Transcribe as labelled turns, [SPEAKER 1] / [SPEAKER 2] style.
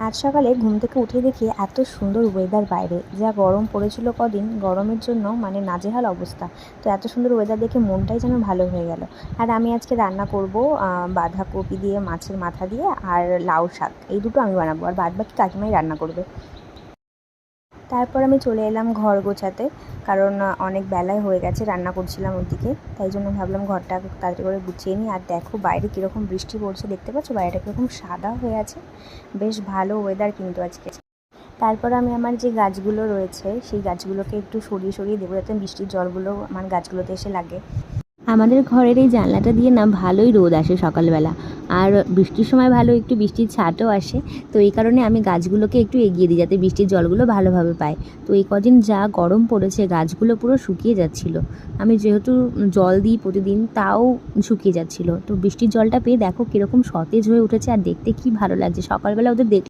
[SPEAKER 1] আজ সকালে ঘুম থেকে উঠে দেখি এত সুন্দর ওয়েদার বাইরে, যা গরম পড়েছিল কদিন, গরমের জন্য মানে নাজেহাল অবস্থা। তো এত সুন্দর ওয়েদার দেখে মনটাই যেন ভালো হয়ে গেল। আর আমি আজকে রান্না করব বাঁধাকপি দিয়ে, মাছের মাথা দিয়ে আর লাউ শাক, এই দুটো আমি বানাবো, আর বাদবাকি কাকিমাই রান্না করবে। তারপর আমি চলে এলাম ঘর গোছাতে, কারণ অনেক বেলায় হয়ে গেছে, রান্না করছিলাম ওইদিকে, তাই জন্য ভাবলাম ঘরটা তাড়াতাড়ি করে গুছিয়ে নিই। আর দেখো বাইরে কীরকম বৃষ্টি পড়ছে, দেখতে পাচ্ছ বাইরেটা কীরকম সাদা হয়ে আছে। বেশ ভালো ওয়েদার কিন্তু আজকে। তারপর আমি আমার যে গাছগুলো রয়েছে সেই গাছগুলোকে একটু সরিয়ে সরিয়ে দেবো, যাতে বৃষ্টির জলগুলো আমার গাছগুলোতে এসে লাগে। আমাদের ঘরের এই জানলাটা দিয়ে না ভালোই রোদ আসে সকালবেলা, আর বৃষ্টির সময় ভালো একটু বৃষ্টির ছাটও আসে। তো এই কারণে আমি গাছগুলোকে একটু এগিয়ে দিই, যাতে বৃষ্টির জলগুলো ভালোভাবে পায়। তো এই কদিন যা গরম পড়েছে, গাছগুলো পুরো শুকিয়ে যাচ্ছিল। আমি যেহেতু জল দিই প্রতিদিন, তাও শুকিয়ে যাচ্ছিল। তো বৃষ্টির জলটা পেয়ে দেখো কীরকম সতেজ হয়ে উঠেছে, আর দেখতে কী ভালো লাগছে সকালবেলা ওদের